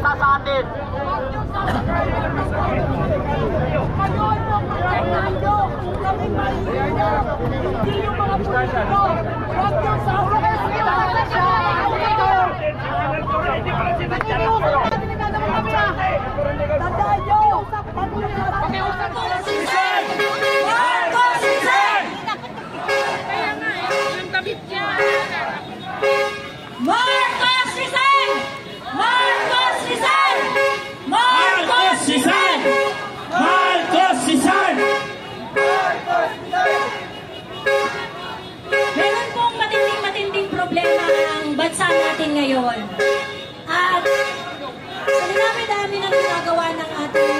isa sa atin. Meron pong matinding problema ang bansa natin ngayon. At sa dinami-dami ng ginagawa ng ating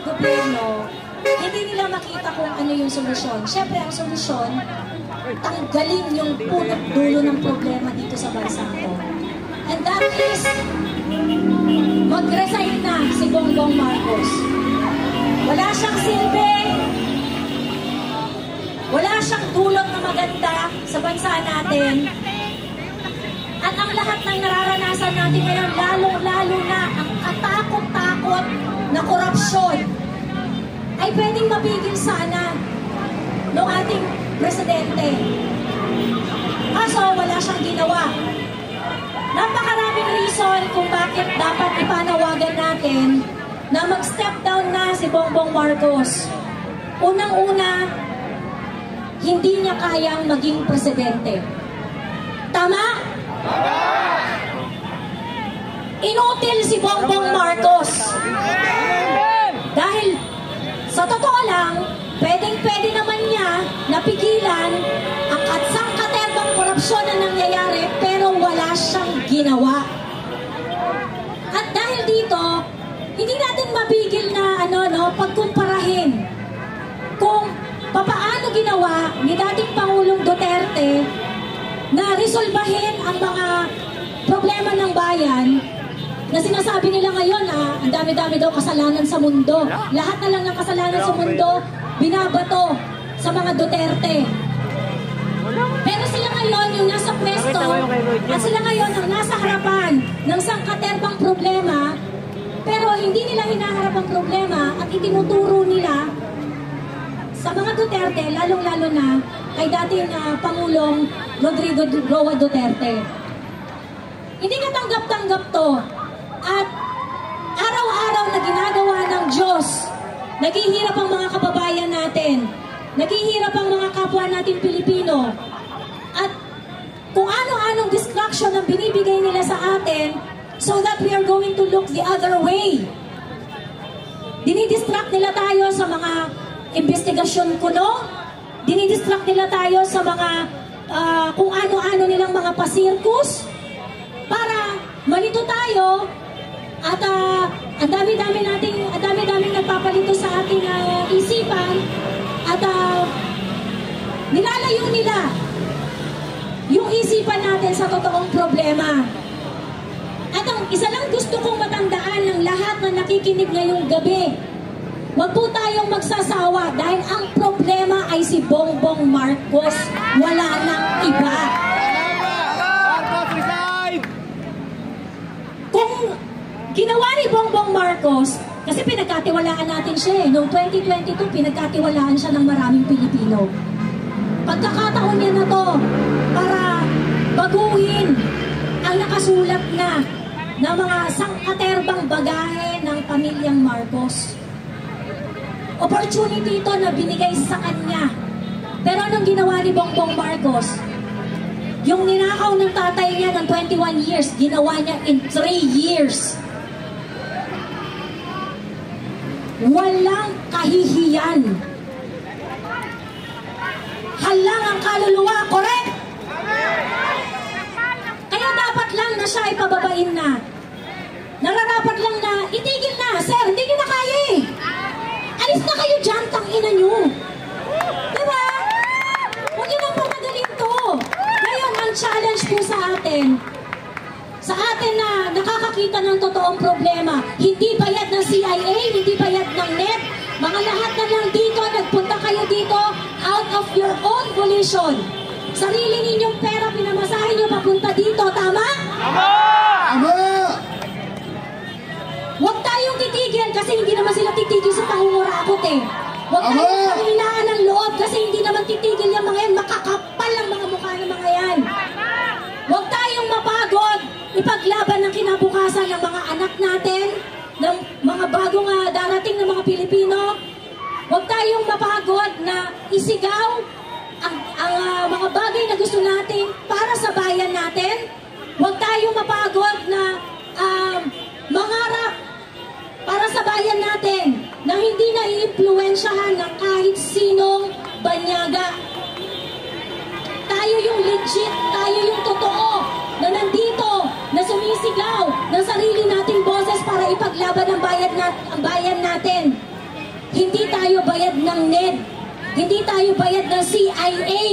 gobyerno, hindi nila makita kung ano yung solusyon. Siyempre, ang solusyon, tanggalin yung punot dulo ng problema dito sa bansa ko. And that is, mag-resign na si Bongbong Marcos. Wala siyang silbi, wala siyang dulot na maganda sa bansa natin. At ang lahat ng nararanasan natin ngayon, lalong-lalo na ang katakot-takot na korupsyon, ay pwedeng mapigil sana ng ating presidente. Kaso wala siyang ginawa. Napakaraming reason kung bakit dapat ipanawagan natin na mag-step down na si Bongbong Marcos. Unang-una, hindi niya kayang maging presidente. Tama? Inutil si Bongbong Marcos. Dahil sa totoo lang, pwedeng-pwede naman niya napigilan ang katsang-katebang korupsyon na nangyayari, pero wala siyang ginawa. At dahil dito, hindi natin mapigil na pagkumparahin kung papaano ginawa ni dating Pangulong Duterte na resolbahin ang mga problema ng bayan na sinasabi nila ngayon ang dami-dami daw kasalanan sa mundo. Lahat na lang ng kasalanan sa mundo binabato sa mga Duterte. Pero sila ngayon yung nasa pwesto at sila ngayon ang nasa harapan ng sangkaterbang problema, pero hindi nila hinaharap ang problema at itinuturo nila sa mga Duterte, lalong-lalo na kay dating Pangulong Rodrigo Roa Duterte. Hindi katanggap-tanggap to. At araw-araw na ginagawa ng Diyos, naghihirap ang mga kababayan natin, naghihirap ang mga kapwa natin Pilipino. At kung ano-anong distraction ang binibigay nila sa atin so that we are going to look the other way. Dinidistract nila tayo sa mga investigasyon kuno, dinidistract nila tayo sa mga kung ano-ano nilang mga pasirkus para malito tayo at ang dami-dami nagpapalito sa ating isipan at nilalayo nila yung isipan natin sa totoong problema. At ang isa lang gusto kong matandaan ng lahat na nakikinig ngayong gabi, huwag po tayong magsasawa dahil ang problema ay si Bongbong Marcos. Wala nang iba. Kung ginawa ni Bongbong Marcos, kasi pinagkatiwalaan natin siya Noong 2022, pinagkatiwalaan siya ng maraming Pilipino. Pagkakataon niya na to para baguhin ang nakasulat na mga sangkaterbang bagahe ng pamilyang Marcos. Opportunity ito na binigay sa kanya. Pero anong ginawa ni Bongbong Marcos? Yung ninakaw ng tatay niya ng 21 years, ginawa niya in 3 years. Walang kahihiyan. Halang ang kaluluwa, correct? Kaya dapat lang na siya ay pababain na. Nararapat lang na, itigil na, sir, hindi niyo na kaya eh. Alis na kayo dyan, tangina nyo. Diba? Huwag yun ang pamagalin to. Ngayon, ang challenge po sa atin na nakakakita ng totoong problema, hindi bayad ng CIA, hindi bayad ng NET, mga lahat na lang dito, nagpunta kayo dito out of your own volition. Sarili ninyong pera, pinamasahin nyo papunta dito, tama? Tama! Tama! kasi hindi naman sila titigil sa pangungurakot eh. Huwag tayong panghinaan ng loob kasi hindi naman titigil yung mga yan. Makakapal ang mga mukha ng mga yan. Huwag tayong mapagod ipaglaban ng kinabukasan ng mga anak natin, ng mga bagong darating ng mga Pilipino. Huwag tayong mapagod na isigaw ang mga bagay na gusto natin para sa bayan natin. Huwag tayong mapagod na mangarap para sa bayan natin na hindi naiimpluwensyahan ng kahit sinong banyaga. Tayo yung legit, tayo yung totoo na nandito, na sumisigaw ng sarili nating boses para ipaglaban ang bayan natin. Hindi tayo bayad ng NED. Hindi tayo bayad ng CIA.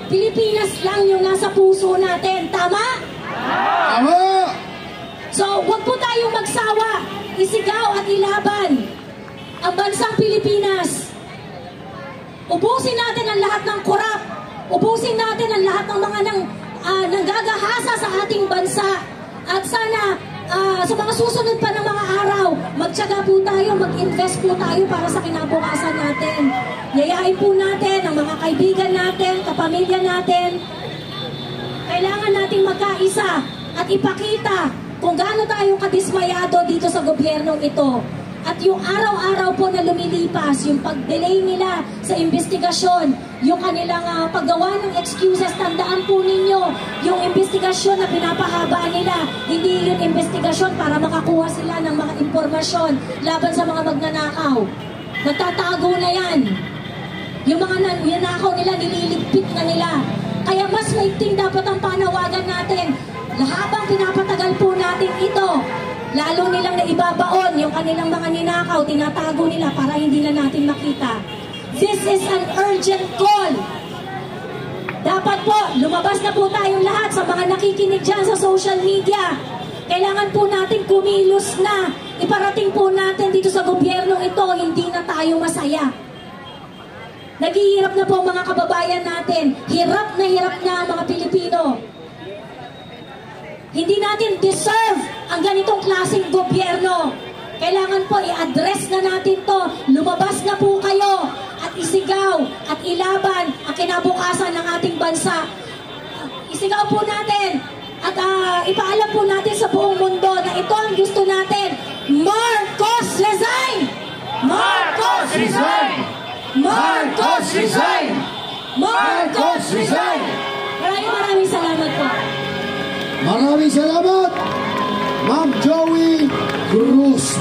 Pilipinas lang yung nasa puso natin. Tama? Tama! So, huwag po tayong magsawa. Isigaw at ilaban ang bansang Pilipinas. Ubusin natin ang lahat ng korap. Ubusin natin ang lahat ng mga nanggagahasa sa ating bansa. At sana sa mga susunod pa ng mga araw, magtiyaga po tayo, mag-invest po tayo para sa kinabukasan natin. Yayain po natin ang mga kaibigan natin, kapamilya natin. Kailangan nating magkaisa at ipakita kung gaano tayong kadismayado dito sa gobyernong ito. At yung araw-araw po na lumilipas, yung pag-delay nila sa investigasyon, yung kanilang paggawa ng excuses, tandaan po ninyo, yung investigasyon na pinapahaba nila, hindi yung investigasyon para makakuha sila ng mga impormasyon laban sa mga magnanakaw. Nagtatago na yan. Yung mga nanakaw nila, nililigpit na nila. Kaya mas maigting dapat ang panawagan natin. Habang pinapatagal po natin ito, lalo nilang naibabaon yung kanilang mga ninakaw, tinatago nila para hindi na natin makita. This is an urgent call. Dapat po, lumabas na po tayong lahat sa mga nakikinig dyan sa social media. Kailangan po natin kumilos na. Iparating po natin dito sa gobyernong ito, hindi na tayo masaya. Naghihirap na po mga kababayan natin. Hirap na ang mga Pilipino. Hindi natin deserve ang ganitong klaseng gobyerno. Kailangan po i-address na natin to. Lumabas na po kayo at isigaw at ilaban ang kinabukasan ng ating bansa. Isigaw po natin at ipaalam po natin sa buong mundo na ito ang gusto natin. Marcos resign! Marcos resign! Marcos resign! Marcos resign! Maraming salamat po. Maraming salamat, Ma'am Joey Cruz.